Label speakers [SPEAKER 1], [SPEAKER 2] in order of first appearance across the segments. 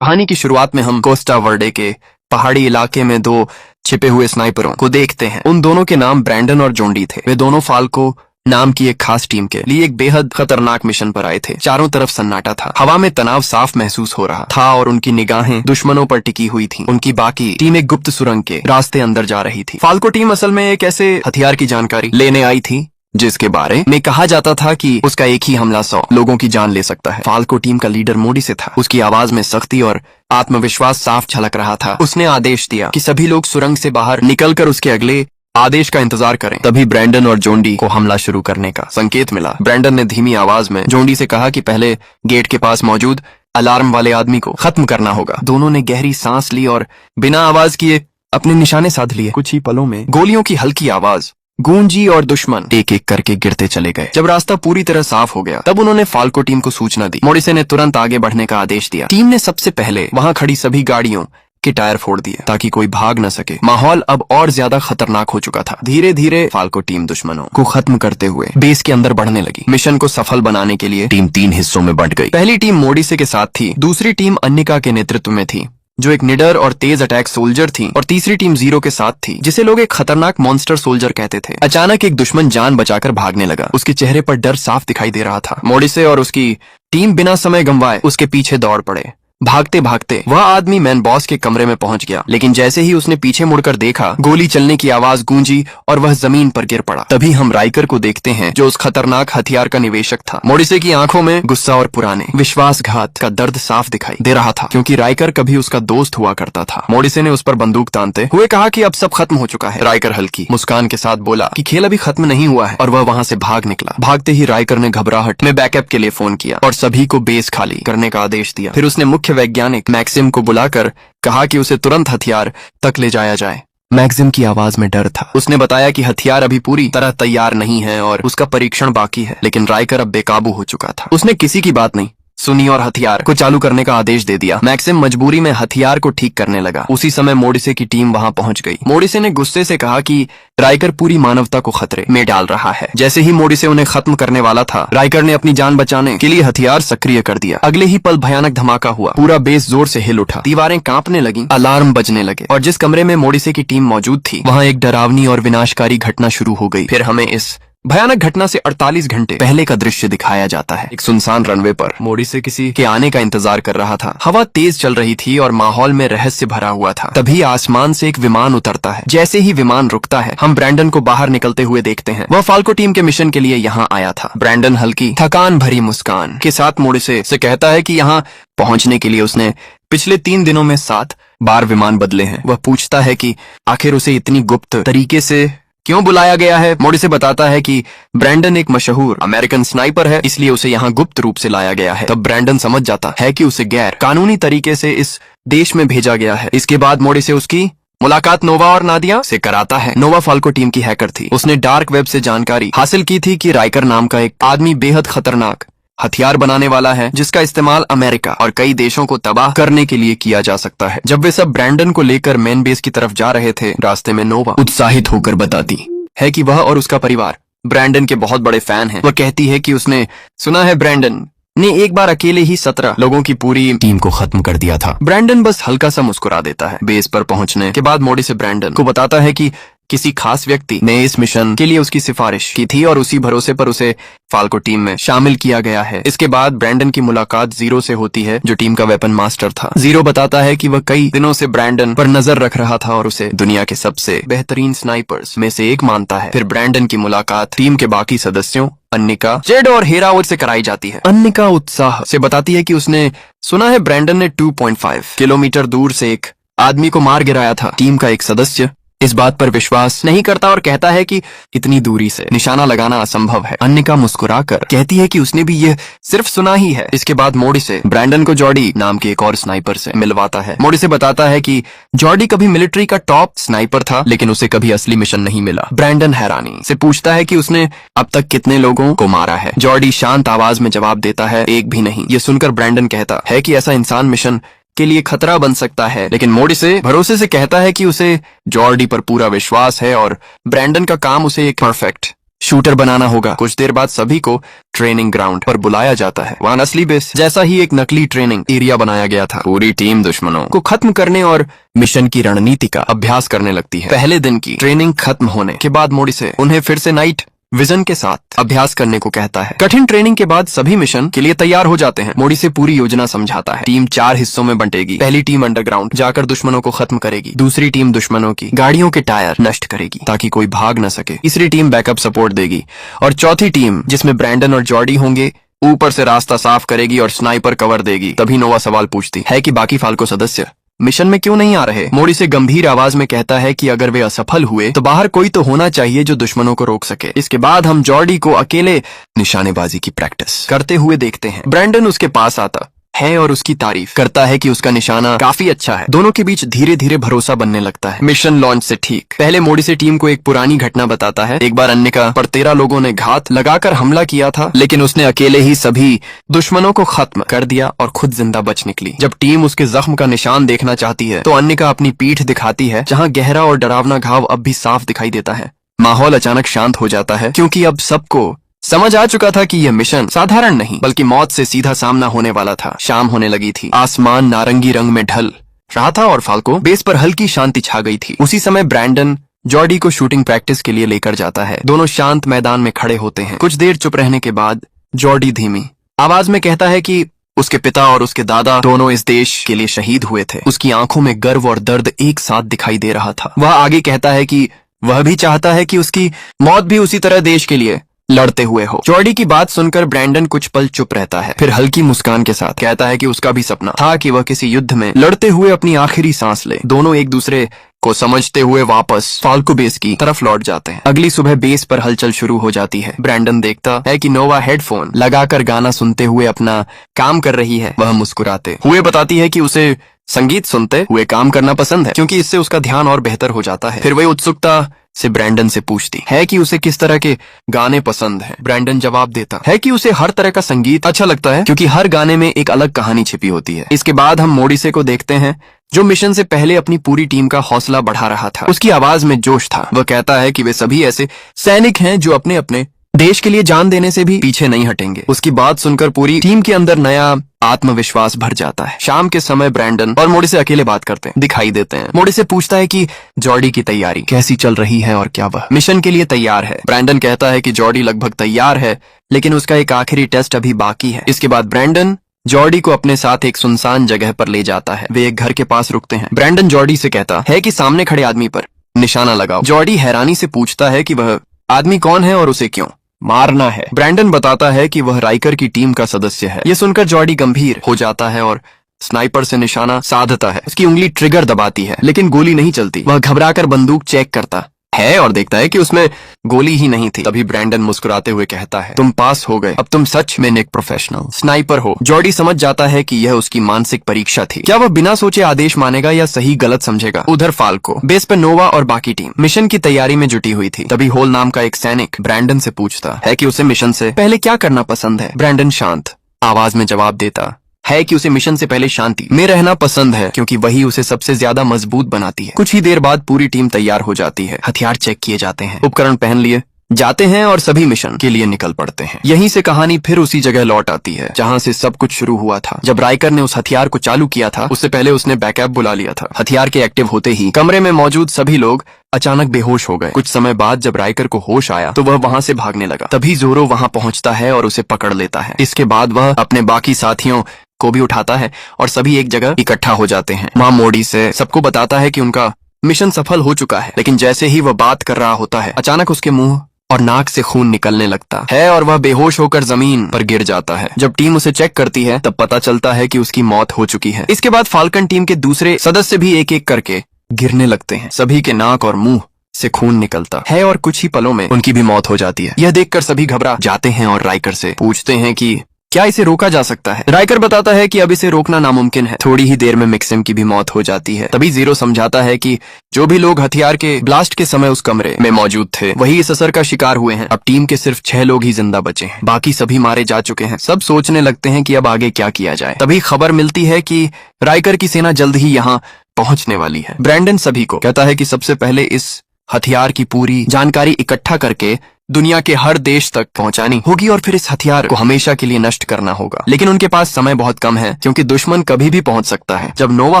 [SPEAKER 1] कहानी की शुरुआत में हम कोस्टा वर्डे के पहाड़ी इलाके में दो छिपे हुए स्नाइपरों को देखते हैं। उन दोनों के नाम ब्रैंडन और जोंडी थे। वे दोनों फाल्को नाम की एक खास टीम के लिए एक बेहद खतरनाक मिशन पर आए थे। चारों तरफ सन्नाटा था, हवा में तनाव साफ महसूस हो रहा था और उनकी निगाहें दुश्मनों पर टिकी हुई थीं। उनकी बाकी टीम एक गुप्त सुरंग के रास्ते अंदर जा रही थी। फाल्को टीम असल में एक ऐसे हथियार की जानकारी लेने आई थी जिसके बारे में कहा जाता था कि उसका एक ही हमला 100 लोगों की जान ले सकता है। फाल्को टीम का लीडर मोडी से था। उसकी आवाज में सख्ती और आत्मविश्वास साफ झलक रहा था। उसने आदेश दिया कि सभी लोग सुरंग से बाहर निकलकर उसके अगले आदेश का इंतजार करें। तभी ब्रैंडन और जोंडी को हमला शुरू करने का संकेत मिला। ब्रैंडन ने धीमी आवाज में जोंडी से कहा कि पहले गेट के पास मौजूद अलार्म वाले आदमी को खत्म करना होगा। दोनों ने गहरी सांस ली और बिना आवाज किए अपने निशाने साध लिए। कुछ ही पलों में गोलियों की हल्की आवाज गूंजी और दुश्मन एक एक करके गिरते चले गए। जब रास्ता पूरी तरह साफ हो गया तब उन्होंने फाल्को टीम को सूचना दी। मोडिसे ने तुरंत आगे बढ़ने का आदेश दिया। टीम ने सबसे पहले वहां खड़ी सभी गाड़ियों के टायर फोड़ दिए ताकि कोई भाग न सके। माहौल अब और ज्यादा खतरनाक हो चुका था। धीरे धीरे फाल्को टीम दुश्मनों को खत्म करते हुए बेस के अंदर बढ़ने लगी। मिशन को सफल बनाने के लिए टीम 3 हिस्सों में बंट गई। पहली टीम मोडिसे के साथ थी, दूसरी टीम अन्निका के नेतृत्व में थी जो एक निडर और तेज अटैक सोल्जर थी, और तीसरी टीम जीरो के साथ थी जिसे लोग एक खतरनाक मॉन्स्टर सोल्जर कहते थे। अचानक एक दुश्मन जान बचाकर भागने लगा। उसके चेहरे पर डर साफ दिखाई दे रहा था। मोडिसे और उसकी टीम बिना समय गंवाए उसके पीछे दौड़ पड़े। भागते भागते वह आदमी मैन बॉस के कमरे में पहुंच गया, लेकिन जैसे ही उसने पीछे मुड़कर देखा गोली चलने की आवाज गूंजी और वह जमीन पर गिर पड़ा। तभी हम राइकर को देखते हैं जो उस खतरनाक हथियार का निवेशक था। मोडिसे की आंखों में गुस्सा और पुराने विश्वासघात का दर्द साफ दिखाई दे रहा था, क्योंकि राइकर कभी उसका दोस्त हुआ करता था। मोडिसे ने उस पर बंदूक तानते हुए कहा कि अब सब खत्म हो चुका है। राइकर हल्की मुस्कान के साथ बोला कि खेल अभी खत्म नहीं हुआ है, और वह वहां से भाग निकला। भागते ही राइकर ने घबराहट में बैकअप के लिए फोन किया और सभी को बेस खाली करने का आदेश दिया। फिर उसने मुख्य वैज्ञानिक मैक्सिम को बुलाकर कहा कि उसे तुरंत हथियार तक ले जाया जाए। मैक्सिम की आवाज में डर था। उसने बताया कि हथियार अभी पूरी तरह तैयार नहीं है और उसका परीक्षण बाकी है, लेकिन राइकर अब बेकाबू हो चुका था। उसने किसी की बात नहीं सुनी और हथियार को चालू करने का आदेश दे दिया। मैक्सिम मजबूरी में हथियार को ठीक करने लगा। उसी समय मोडिसे की टीम वहां पहुंच गई। मोडिसे ने गुस्से से कहा कि राइकर पूरी मानवता को खतरे में डाल रहा है। जैसे ही मोडिसे उन्हें खत्म करने वाला था, राइकर ने अपनी जान बचाने के लिए हथियार सक्रिय कर दिया। अगले ही पल भयानक धमाका हुआ। पूरा बेस जोर से हिल उठा, दीवारें कांपने लगीं, अलार्म बजने लगे, और जिस कमरे में मोडिसे की टीम मौजूद थी वहां एक डरावनी और विनाशकारी घटना शुरू हो गई। फिर हमें इस भयानक घटना से 48 घंटे पहले का दृश्य दिखाया जाता है। एक सुनसान रनवे पर मोडिसे किसी के आने का इंतजार कर रहा था। हवा तेज चल रही थी और माहौल में रहस्य भरा हुआ था। तभी आसमान से एक विमान उतरता है। जैसे ही विमान रुकता है, हम ब्रैंडन को बाहर निकलते हुए देखते हैं। वह फाल्को टीम के मिशन के लिए यहाँ आया था। ब्रैंडन हल्की थकान भरी मुस्कान के साथ मोडिसे से कहता है कि यहाँ पहुंचने के लिए उसने पिछले 3 दिनों में 7 बार विमान बदले हैं। वह पूछता है कि आखिर उसे इतनी गुप्त तरीके से क्यों बुलाया गया है। मोडिसे बताता है कि ब्रैंडन एक मशहूर अमेरिकन स्नाइपर है, इसलिए उसे यहाँ गुप्त रूप से लाया गया है। तब ब्रैंडन समझ जाता है कि उसे गैर कानूनी तरीके से इस देश में भेजा गया है। इसके बाद मोडिसे उसकी मुलाकात नोवा और नादिया से कराता है। नोवा फाल्को टीम की हैकर थी। उसने डार्क वेब से जानकारी हासिल की थी कि राइकर नाम का एक आदमी बेहद खतरनाक हथियार बनाने वाला है जिसका इस्तेमाल अमेरिका और कई देशों को तबाह करने के लिए किया जा सकता है। जब वे सब ब्रैंडन को लेकर मेन बेस की तरफ जा रहे थे, रास्ते में नोवा उत्साहित होकर बताती है कि वह और उसका परिवार ब्रैंडन के बहुत बड़े फैन हैं। वह कहती है कि उसने सुना है ब्रैंडन ने एक बार अकेले ही 17 लोगों की पूरी टीम को खत्म कर दिया था। ब्रैंडन बस हल्का सा मुस्कुरा देता है। बेस पर पहुंचने के बाद मोडिसे ब्रैंडन को बताता है कि किसी खास व्यक्ति ने इस मिशन के लिए उसकी सिफारिश की थी और उसी भरोसे पर उसे फाल्को टीम में शामिल किया गया है। इसके बाद ब्रैंडन की मुलाकात जीरो से होती है, जो टीम का वेपन मास्टर था। जीरो बताता है कि वह कई दिनों से ब्रैंडन पर नजर रख रहा था और उसे दुनिया के सबसे बेहतरीन स्नाइपर्स में से एक मानता है। फिर ब्रैंडन की मुलाकात टीम के बाकी सदस्यों अन्निका, जेड और हेरावत से कराई जाती है। अन्निका उत्साह से बताती है कि उसने सुना है ब्रैंडन ने 2.5 किलोमीटर दूर से एक आदमी को मार गिराया था। टीम का एक सदस्य इस बात पर विश्वास नहीं करता और कहता है कि इतनी दूरी से निशाना लगाना असंभव है। अन्निका मुस्कुराकर कहती है कि उसने भी यह सिर्फ सुना ही है। इसके बाद मोडिसे ब्रैंडन को जॉर्डी नाम के एक और स्नाइपर से मिलवाता है। मोडिसे बताता है कि जॉर्डी कभी मिलिट्री का टॉप स्नाइपर था, लेकिन उसे कभी असली मिशन नहीं मिला। ब्रैंडन हैरानी से पूछता है कि उसने अब तक कितने लोगों को मारा है। जॉर्डी शांत आवाज में जवाब देता है, एक भी नहीं। ये सुनकर ब्रैंडन कहता है कि ऐसा इंसान मिशन के लिए खतरा बन सकता है, लेकिन मोडिसे भरोसे से कहता है कि उसे जॉर्डी पर पूरा विश्वास है और ब्रैंडन का काम उसे एक परफेक्ट शूटर बनाना होगा। कुछ देर बाद सभी को ट्रेनिंग ग्राउंड पर बुलाया जाता है। वहाँ असली बेस जैसा ही एक नकली ट्रेनिंग एरिया बनाया गया था। पूरी टीम दुश्मनों को खत्म करने और मिशन की रणनीति का अभ्यास करने लगती है। पहले दिन की ट्रेनिंग खत्म होने के बाद मोरिसे उन्हें फिर से नाइट विजन के साथ अभ्यास करने को कहता है। कठिन ट्रेनिंग के बाद सभी मिशन के लिए तैयार हो जाते हैं। मोरिसे पूरी योजना समझाता है। टीम 4 हिस्सों में बंटेगी। पहली टीम अंडरग्राउंड जाकर दुश्मनों को खत्म करेगी। दूसरी टीम दुश्मनों की गाड़ियों के टायर नष्ट करेगी ताकि कोई भाग न सके। तीसरी टीम बैकअप सपोर्ट देगी और चौथी टीम, जिसमें ब्रैंडन और जॉर्डी होंगे, ऊपर से रास्ता साफ करेगी और स्नाइपर कवर देगी। तभी नोवा सवाल पूछती है कि बाकी फाल्को सदस्य मिशन में क्यों नहीं आ रहे। मोरिसे गंभीर आवाज में कहता है कि अगर वे असफल हुए तो बाहर कोई तो होना चाहिए जो दुश्मनों को रोक सके। इसके बाद हम जॉर्डी को अकेले निशानेबाजी की प्रैक्टिस करते हुए देखते हैं। ब्रैंडन उसके पास आता है और उसकी तारीफ करता है कि उसका निशाना काफी अच्छा है। दोनों के बीच धीरे धीरे भरोसा बनने लगता है। मिशन लॉन्च से ठीक पहले मोरिसे टीम को एक पुरानी घटना बताता है। एक बार अन्निका पर 13 लोगों ने घात लगाकर हमला किया था, लेकिन उसने अकेले ही सभी दुश्मनों को खत्म कर दिया और खुद जिंदा बच निकली। जब टीम उसके जख्म का निशान देखना चाहती है तो अन्निका अपनी पीठ दिखाती है, जहाँ गहरा और डरावना घाव अब भी साफ दिखाई देता है। माहौल अचानक शांत हो जाता है, क्योंकि अब सबको समझ आ चुका था कि यह मिशन साधारण नहीं बल्कि मौत से सीधा सामना होने वाला था। शाम होने लगी थी। आसमान नारंगी रंग में ढल रहा था और फाल्को बेस पर हल्की शांति छा गई थी। उसी समय ब्रैंडन जॉर्डी को शूटिंग प्रैक्टिस के लिए लेकर जाता है। दोनों शांत मैदान में खड़े होते हैं। कुछ देर चुप रहने के बाद जॉर्डी धीमी आवाज में कहता है कि उसके पिता और उसके दादा दोनों इस देश के लिए शहीद हुए थे। उसकी आंखों में गर्व और दर्द एक साथ दिखाई दे रहा था। वह आगे कहता है कि वह भी चाहता है कि उसकी मौत भी उसी तरह देश के लिए लड़ते हुए हो। जॉर्डी की बात सुनकर ब्रैंडन कुछ पल चुप रहता है, फिर हल्की मुस्कान के साथ कहता है कि उसका भी सपना था कि वह किसी युद्ध में लड़ते हुए अपनी आखिरी सांस ले। दोनों एक दूसरे को समझते हुए वापस फाल्को बेस की तरफ लौट जाते हैं। अगली सुबह बेस पर हलचल शुरू हो जाती है। ब्रैंडन देखता है कि नोवा हेडफोन लगाकर गाना सुनते हुए अपना काम कर रही है। वह मुस्कुराते हुए बताती है कि उसे संगीत सुनते हुए काम करना पसंद है, क्योंकि इससे उसका ध्यान और बेहतर हो जाता है। फिर वही उत्सुकता से ब्रैंडन से पूछती है कि उसे किस तरह के गाने पसंद हैं। ब्रैंडन जवाब देता है कि उसे हर तरह का संगीत अच्छा लगता है, क्योंकि हर गाने में एक अलग कहानी छिपी होती है। इसके बाद हम मोरिसे को देखते हैं, जो मिशन से पहले अपनी पूरी टीम का हौसला बढ़ा रहा था। उसकी आवाज में जोश था। वह कहता है कि वे सभी ऐसे सैनिक हैं जो अपने अपने देश के लिए जान देने से भी पीछे नहीं हटेंगे। उसकी बात सुनकर पूरी टीम के अंदर नया आत्मविश्वास भर जाता है। शाम के समय ब्रैंडन और मोरिसे अकेले बात करते हैं दिखाई देते हैं। मोरिसे पूछता है कि जॉर्डी की तैयारी कैसी चल रही है और क्या वह मिशन के लिए तैयार है। ब्रैंडन कहता है कि जॉर्डी लगभग तैयार है, लेकिन उसका एक आखिरी टेस्ट अभी बाकी है। इसके बाद ब्रैंडन जॉर्डी को अपने साथ एक सुनसान जगह पर ले जाता है। वे एक घर के पास रुकते हैं। ब्रैंडन जॉर्डी से कहता है कि सामने खड़े आदमी पर निशाना लगाओ। जॉर्डी हैरानी से पूछता है कि वह आदमी कौन है और उसे क्यों मारना है। ब्रैंडन बताता है कि वह राइकर की टीम का सदस्य है। ये सुनकर जॉर्डी गंभीर हो जाता है और स्नाइपर से निशाना साधता है। उसकी उंगली ट्रिगर दबाती है, लेकिन गोली नहीं चलती। वह घबराकर बंदूक चेक करता है और देखता है कि उसमें गोली ही नहीं थी। तभी ब्रैंडन मुस्कुराते हुए कहता है, तुम पास हो गए, अब तुम सच में एक प्रोफेशनल स्नाइपर हो। जॉर्डी समझ जाता है कि यह उसकी मानसिक परीक्षा थी। क्या वह बिना सोचे आदेश मानेगा या सही गलत समझेगा। उधर फाल्को बेस पर नोवा और बाकी टीम मिशन की तैयारी में जुटी हुई थी। तभी होल नाम का एक सैनिक ब्रैंडन से पूछता है कि उसे मिशन से पहले क्या करना पसंद है। ब्रैंडन शांत आवाज में जवाब देता है कि उसे मिशन से पहले शांति में रहना पसंद है, क्योंकि वही उसे सबसे ज्यादा मजबूत बनाती है। कुछ ही देर बाद पूरी टीम तैयार हो जाती है। हथियार चेक किए जाते हैं, उपकरण पहन लिए जाते हैं और सभी मिशन के लिए निकल पड़ते हैं। यहीं से कहानी फिर उसी जगह लौट आती है जहां से सब कुछ शुरू हुआ था। जब राइकर ने उस हथियार को चालू किया था, उससे पहले उसने बैकअप बुला लिया था। हथियार के एक्टिव होते ही कमरे में मौजूद सभी लोग अचानक बेहोश हो गए। कुछ समय बाद जब राइकर को होश आया तो वह वहां से भागने लगा। तभी जोरो वहां पहुंचता है और उसे पकड़ लेता है। इसके बाद वह अपने बाकी साथियों को भी उठाता है और सभी एक जगह इकट्ठा हो जाते हैं। वहां मोड़ी से सबको बताता है कि उनका मिशन सफल हो चुका है, लेकिन जैसे ही वह बात कर रहा होता है, अचानक उसके मुंह और नाक से खून निकलने लगता है और वह बेहोश होकर जमीन पर गिर जाता है। जब टीम उसे चेक करती है तब पता चलता है कि उसकी मौत हो चुकी है। इसके बाद फाल्कन टीम के दूसरे सदस्य भी एक एक करके गिरने लगते हैं। सभी के नाक और मुंह से खून निकलता है और कुछ ही पलों में उनकी भी मौत हो जाती है। यह देखकर सभी घबरा जाते हैं और राइकर से पूछते हैं कि क्या इसे रोका जा सकता है। राइकर बताता है कि अब इसे रोकना नामुमकिन है। थोड़ी ही देर में मिक्सिम की भी मौत हो जाती है। तभी जीरो समझाता है कि जो भी लोग हथियार के ब्लास्ट के समय उस कमरे में मौजूद थे, वही इस असर का शिकार हुए हैं। अब टीम के सिर्फ 6 लोग ही जिंदा बचे हैं, बाकी सभी मारे जा चुके हैं। सब सोचने लगते हैं कि अब आगे क्या किया जाए। तभी खबर मिलती है कि राइकर की सेना जल्द ही यहाँ पहुंचने वाली है। ब्रैंडन सभी को कहता है कि सबसे पहले इस हथियार की पूरी जानकारी इकट्ठा करके दुनिया के हर देश तक पहुंचानी होगी और फिर इस हथियार को हमेशा के लिए नष्ट करना होगा। लेकिन उनके पास समय बहुत कम है क्योंकि दुश्मन कभी भी पहुंच सकता है। जब नोवा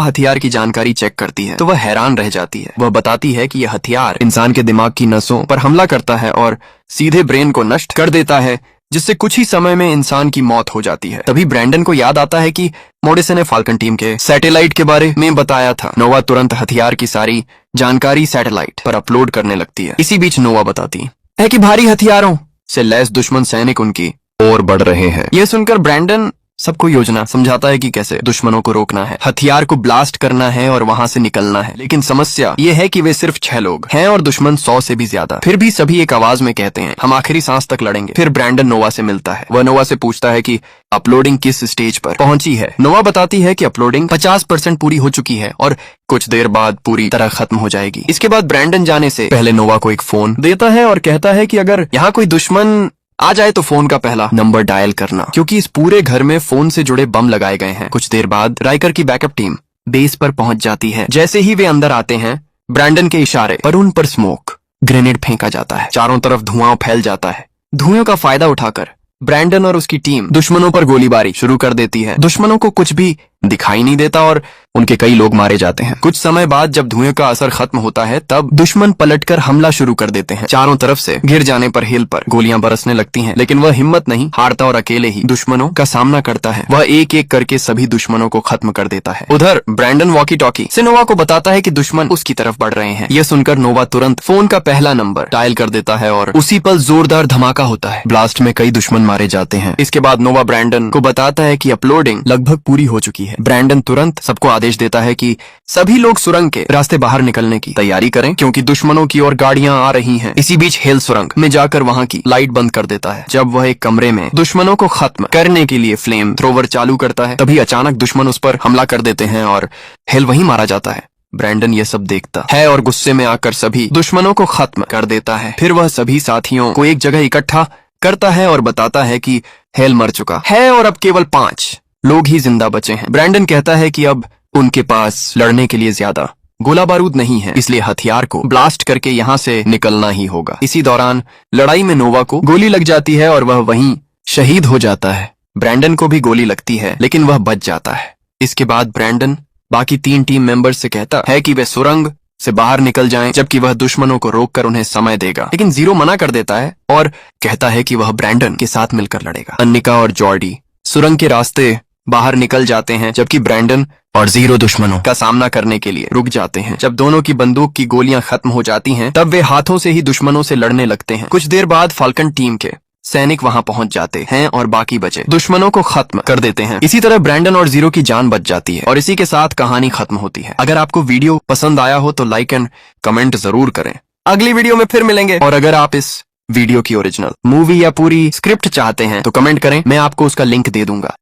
[SPEAKER 1] हथियार की जानकारी चेक करती है तो वह हैरान रह जाती है। वह बताती है कि यह हथियार इंसान के दिमाग की नसों पर हमला करता है और सीधे ब्रेन को नष्ट कर देता है, जिससे कुछ ही समय में इंसान की मौत हो जाती है। तभी ब्रैंडन को याद आता है कि मोडिसन ने फाल्कन टीम के सैटेलाइट के बारे में बताया था। नोवा तुरंत हथियार की सारी जानकारी सैटेलाइट पर अपलोड करने लगती है। इसी बीच नोवा बताती है कि भारी हथियारों से लैस दुश्मन सैनिक उनकी ओर बढ़ रहे हैं। यह सुनकर ब्रैंडन सबको योजना समझाता है कि कैसे दुश्मनों को रोकना है, हथियार को ब्लास्ट करना है और वहां से निकलना है। लेकिन समस्या यह है कि वे सिर्फ 6 लोग हैं और दुश्मन 100 से भी ज्यादा। फिर भी सभी एक आवाज में कहते हैं, हम आखिरी सांस तक लड़ेंगे। फिर ब्रैंडन नोवा से मिलता है। वह नोवा से पूछता है कि अपलोडिंग किस स्टेज पर पहुंची है। नोवा बताती है कि अपलोडिंग 50% पूरी हो चुकी है और कुछ देर बाद पूरी तरह खत्म हो जाएगी। इसके बाद ब्रैंडन जाने से पहले नोवा को एक फोन देता है और कहता है कि अगर यहाँ कोई दुश्मन आ जाए तो फोन का पहला नंबर डायल करना, क्योंकि इस पूरे घर में फोन से जुड़े बम लगाए गए हैं। कुछ देर बाद राइकर की बैकअप टीम बेस पर पहुंच जाती है। जैसे ही वे अंदर आते हैं, ब्रैंडन के इशारे पर उन पर स्मोक ग्रेनेड फेंका जाता है। चारों तरफ धुआं फैल जाता है। धुएं का फायदा उठाकर ब्रैंडन और उसकी टीम दुश्मनों पर गोलीबारी शुरू कर देती है। दुश्मनों को कुछ भी दिखाई नहीं देता और उनके कई लोग मारे जाते हैं। कुछ समय बाद जब धुएं का असर खत्म होता है, तब दुश्मन पलटकर हमला शुरू कर देते हैं। चारों तरफ से घिर जाने पर हिल पर गोलियां बरसने लगती हैं, लेकिन वह हिम्मत नहीं हारता और अकेले ही दुश्मनों का सामना करता है। वह एक एक करके सभी दुश्मनों को खत्म कर देता है। उधर ब्रैंडन वॉकी टॉकी से नोवा को बताता है कि दुश्मन उसकी तरफ बढ़ रहे हैं। यह सुनकर नोवा तुरंत फोन का पहला नंबर डायल कर देता है और उसी पल जोरदार धमाका होता है। ब्लास्ट में कई दुश्मन मारे जाते हैं। इसके बाद नोवा ब्रैंडन को बताता है कि अपलोडिंग लगभग पूरी हो चुकी है। ब्रैंडन तुरंत सबको आदेश देता है कि सभी लोग सुरंग के रास्ते बाहर निकलने की तैयारी करें, क्योंकि दुश्मनों की ओर गाड़ियां आ रही हैं। इसी बीच हेल सुरंग में जाकर वहां की लाइट बंद कर देता है। जब वह एक कमरे में दुश्मनों को खत्म करने के लिए फ्लेम थ्रोवर चालू करता है, तभी अचानक दुश्मन उस पर हमला कर देते हैं और हेल वहीं मारा जाता है। ब्रैंडन ये सब देखता है और गुस्से में आकर सभी दुश्मनों को खत्म कर देता है। फिर वह सभी साथियों को एक जगह इकट्ठा करता है और बताता है कि हेल मर चुका है और अब केवल 5 लोग ही जिंदा बचे हैं। ब्रैंडन कहता है कि अब उनके पास लड़ने के लिए ज्यादा गोला बारूद नहीं है, इसलिए हथियार को ब्लास्ट करके यहाँ से निकलना ही होगा। इसी दौरान लड़ाई में नोवा को गोली लग जाती है और वह वहीं शहीद हो जाता है। ब्रैंडन को भी गोली लगती है, लेकिन वह बच जाता है। इसके बाद ब्रैंडन बाकी 3 टीम मेंबर्स से कहता है कि वे सुरंग से बाहर निकल जाएं, जबकि वह दुश्मनों को रोककर उन्हें समय देगा। लेकिन जीरो मना कर देता है और कहता है कि वह ब्रैंडन के साथ मिलकर लड़ेगा। अन्निका और जॉर्डी सुरंग के रास्ते बाहर निकल जाते हैं, जबकि ब्रैंडन और जीरो दुश्मनों का सामना करने के लिए रुक जाते हैं। जब दोनों की बंदूक की गोलियां खत्म हो जाती हैं, तब वे हाथों से ही दुश्मनों से लड़ने लगते हैं। कुछ देर बाद फाल्कन टीम के सैनिक वहां पहुंच जाते हैं और बाकी बचे दुश्मनों को खत्म कर देते हैं। इसी तरह ब्रैंडन और जीरो की जान बच जाती है और इसी के साथ कहानी खत्म होती है। अगर आपको वीडियो पसंद आया हो तो लाइक एंड कमेंट जरूर करें। अगली वीडियो में फिर मिलेंगे। और अगर आप इस वीडियो की ओरिजिनल मूवी या पूरी स्क्रिप्ट चाहते हैं तो कमेंट करें, मैं आपको उसका लिंक दे दूंगा।